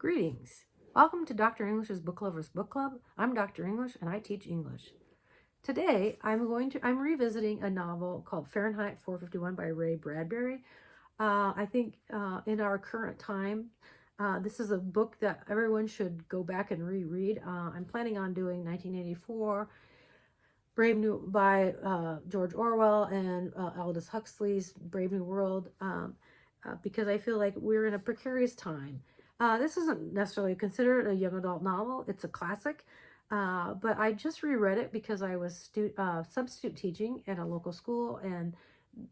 Greetings. Welcome to Dr. English's Book Lovers Book Club. I'm Dr. English and I teach English. Today I'm revisiting a novel called Fahrenheit 451 by Ray Bradbury. I think in our current time, this is a book that everyone should go back and reread. I'm planning on doing 1984 Brave New by George Orwell and Aldous Huxley's Brave New World because I feel like we're in a precarious time. This isn't necessarily considered a young adult novel. It's a classic, but I just reread it because I was substitute teaching at a local school, and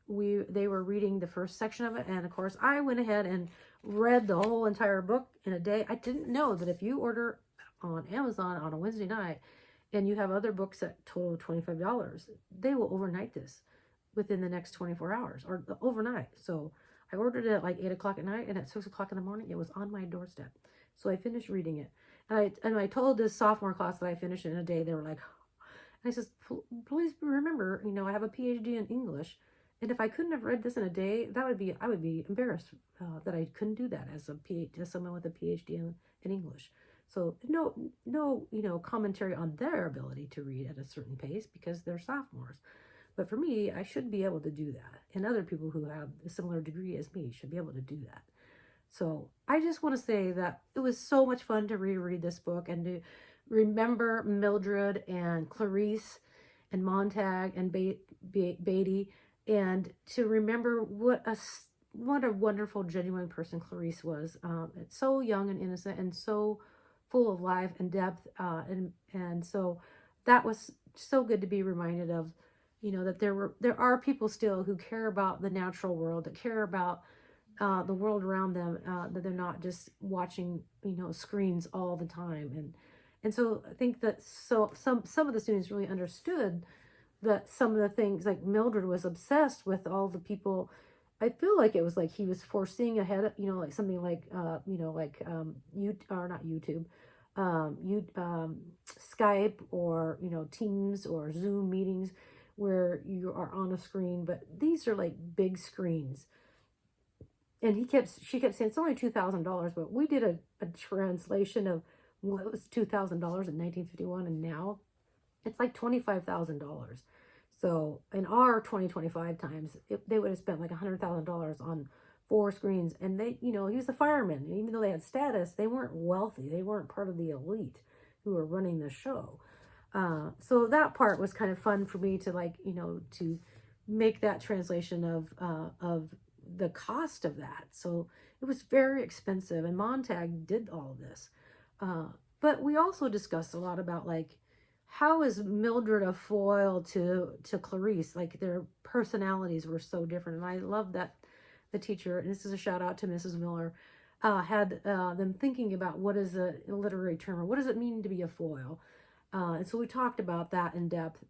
they were reading the first section of it, and of course I went ahead and read the whole entire book in a day. I didn't know that if you order on Amazon on a Wednesday night and you have other books that total $25, they will overnight this within the next 24 hours or overnight. So I ordered it at like 8 o'clock at night, and at 6 o'clock in the morning, it was on my doorstep. So I finished reading it. And I told this sophomore class that I finished it in a day. They were like, and I says, please remember, I have a PhD in English. And if I couldn't have read this in a day, I would be embarrassed that I couldn't do that as someone with a PhD in English. So no commentary on their ability to read at a certain pace because they're sophomores. But for me, I should be able to do that. And other people who have a similar degree as me should be able to do that. So I just want to say that it was so much fun to reread this book and to remember Mildred and Clarice and Montag and Beatty, and to remember what a wonderful, genuine person Clarice was. It's so young and innocent and so full of life and depth. And so that was so good to be reminded of, that there are people still who care about the natural world, that care about the world around them, that they're not just watching, screens all the time. And so I think that some of the students really understood that some of the things, like Mildred was obsessed with all the people. I feel like it was like he was foreseeing ahead, like something like, not YouTube, Skype or, Teams or Zoom meetings where you are on a screen, but these are like big screens. And she kept saying it's only $2,000, but we did a translation of what was $2,000 in 1951, and now it's like $25,000. So in our 2025 times, they would have spent like $100,000 on 4 screens. And he was a fireman. Even though they had status, they weren't wealthy. They weren't part of the elite who were running the show. So that part was kind of fun for me to to make that translation of the cost of that. So it was very expensive, and Montag did all of this. But we also discussed a lot about how is Mildred a foil to Clarice? Like their personalities were so different. And I love that the teacher, and this is a shout out to Mrs. Miller, had them thinking about what is a literary term, or what does it mean to be a foil? And so we talked about that in depth.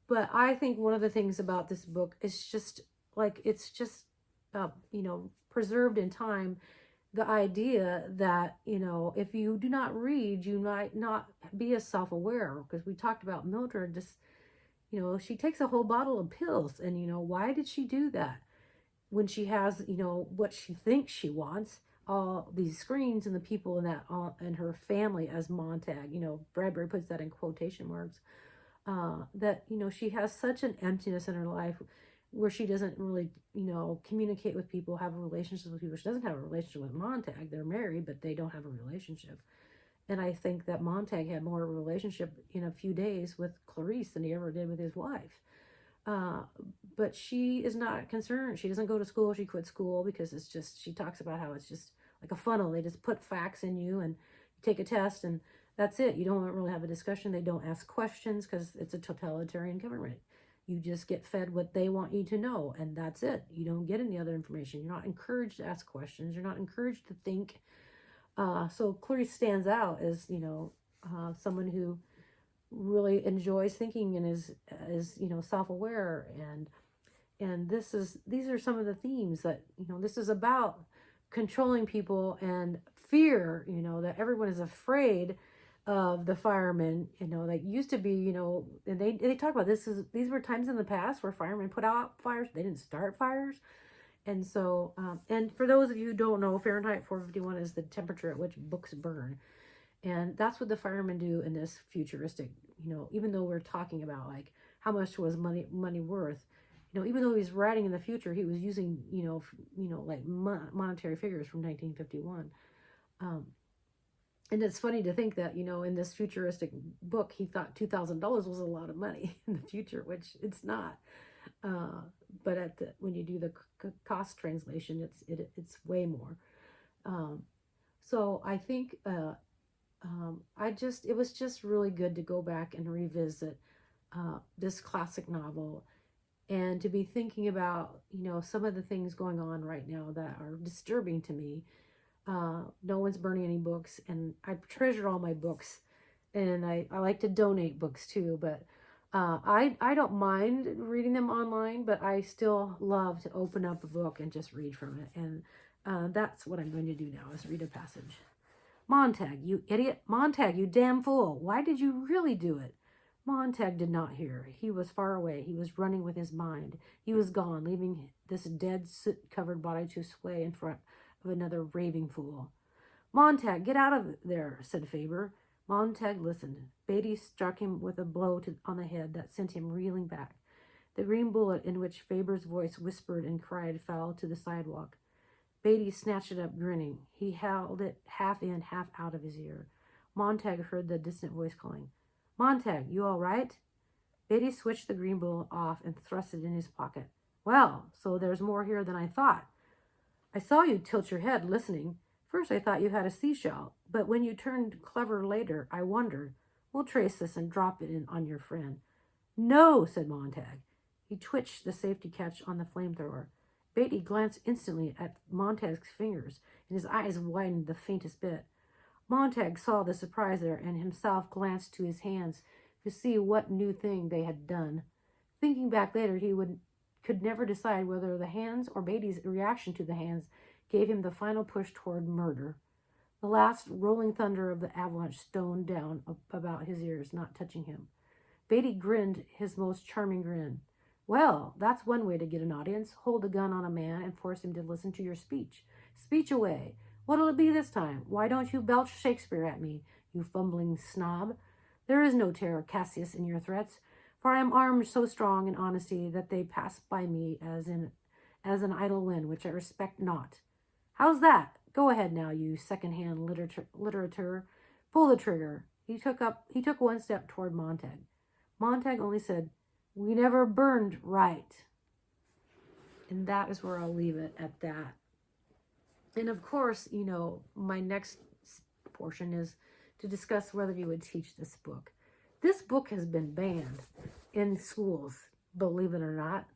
But I think one of the things about this book is just preserved in time, the idea that, if you do not read, you might not be as self-aware, because we talked about Mildred just, she takes a whole bottle of pills, and, why did she do that when she has, what she thinks she wants, all these screens and the people in that, and her family as Montag, Bradbury puts that in quotation marks, that, she has such an emptiness in her life where she doesn't really, communicate with people, have relationships with people. She doesn't have a relationship with Montag. They're married, but they don't have a relationship. And I think that Montag had more of a relationship in a few days with Clarice than he ever did with his wife. But she is not concerned. She doesn't go to school. She quit school because she talks about how it's just like a funnel. They just put facts in you and you take a test and that's it. You don't really have a discussion. They don't ask questions because it's a totalitarian government. You just get fed what they want you to know, and that's it. You don't get any other information. You're not encouraged to ask questions. You're not encouraged to think. So Clarice stands out as, someone who really enjoys thinking and is self-aware. And these are some of the themes that, this is about controlling people and fear, that everyone is afraid of the firemen, that used to be, and they talk about these were times in the past where firemen put out fires. They didn't start fires. And so, and for those of you who don't know, Fahrenheit 451 is the temperature at which books burn. And that's what the firemen do in this futuristic, even though we're talking about like how much was money worth, even though he's writing in the future, he was using, like monetary figures from 1951. And it's funny to think that, in this futuristic book, he thought $2,000 was a lot of money in the future, which it's not. But when you do the cost translation, it's way more. So I think it was just really good to go back and revisit this classic novel, and to be thinking about, some of the things going on right now that are disturbing to me. No one's burning any books, and I treasure all my books, and I like to donate books too, but I don't mind reading them online, but I still love to open up a book and just read from it, and that's what I'm going to do now, is read a passage. Montag, you idiot! Montag, you damn fool! Why did you really do it? Montag did not hear. He was far away. He was running with his mind. He was gone, leaving this dead, soot-covered body to sway in front of another raving fool. Montag, get out of there, said Faber. Montag listened. Beatty struck him with a blow on the head that sent him reeling back. The green bullet in which Faber's voice whispered and cried fell to the sidewalk. Beatty snatched it up, grinning. He held it half in, half out of his ear. Montag heard the distant voice calling, Montag, you all right? Beatty switched the green bullet off and thrust it in his pocket. Well, so there's more here than I thought. I saw you tilt your head, listening. First I thought you had a seashell, but when you turned clever later, I wondered. We'll trace this and drop it in on your friend. No, said Montag. He twitched the safety catch on the flamethrower. Beatty glanced instantly at Montag's fingers, and his eyes widened the faintest bit. Montag saw the surprise there, and himself glanced to his hands to see what new thing they had done. Thinking back later, he could never decide whether the hands or Beatty's reaction to the hands gave him the final push toward murder. The last rolling thunder of the avalanche stoned down about his ears, not touching him. Beatty grinned his most charming grin. Well, that's one way to get an audience. Hold a gun on a man and force him to listen to your speech. Speech away. What'll it be this time? Why don't you belch Shakespeare at me, you fumbling snob? There is no terror, Cassius, in your threats, for I am armed so strong in honesty that they pass by me as an idle wind, which I respect not. How's that? Go ahead now, you second-hand literature. Pull the trigger. He took one step toward Montag. Montag only said, We never burned right. And that is where I'll leave it at that. And of course, my next portion is to discuss whether you would teach this book. This book has been banned in schools, believe it or not.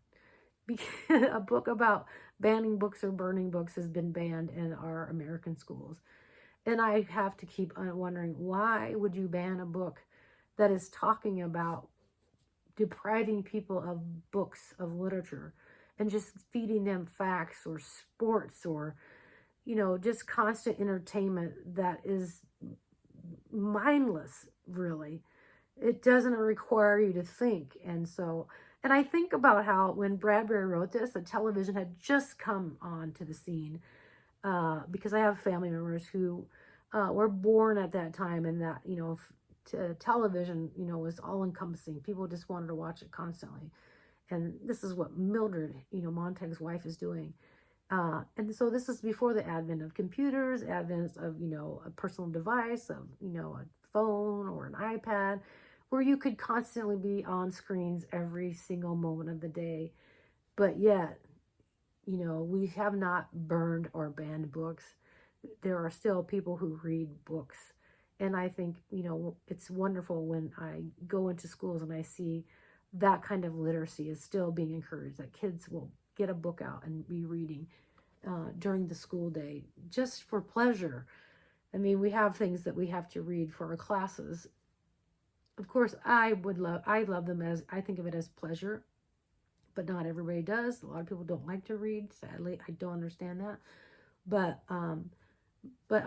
A book about banning books or burning books has been banned in our American schools. And I have to keep wondering, why would you ban a book that is talking about depriving people of books, of literature, and just feeding them facts or sports or just constant entertainment that is mindless, really. It doesn't require you to think. And I think about how when Bradbury wrote this, the television had just come on to the scene, because I have family members who were born at that time, and that, television, was all-encompassing. People just wanted to watch it constantly. And this is what Mildred, Montag's wife, is doing. And so this is before the advent of computers, advent of, a personal device, of, a phone or an iPad, where you could constantly be on screens every single moment of the day. But yet, we have not burned or banned books. There are still people who read books. And I think, it's wonderful when I go into schools and I see that kind of literacy is still being encouraged, that kids will get a book out and be reading during the school day, just for pleasure. I mean, we have things that we have to read for our classes. Of course, I love them as, I think of it as pleasure, but not everybody does. A lot of people don't like to read. Sadly, I don't understand that. But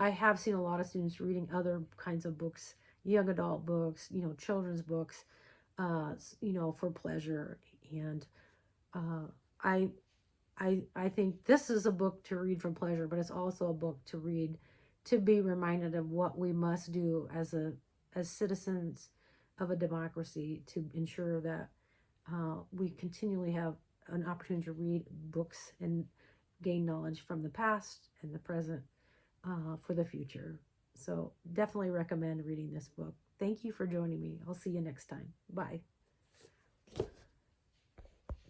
I have seen a lot of students reading other kinds of books, young adult books, children's books, for pleasure. And I think this is a book to read for pleasure, but it's also a book to read to be reminded of what we must do as citizens of a democracy to ensure that we continually have an opportunity to read books and gain knowledge from the past and the present for the future. So definitely recommend reading this book. Thank you for joining me. I'll see you next time. Bye.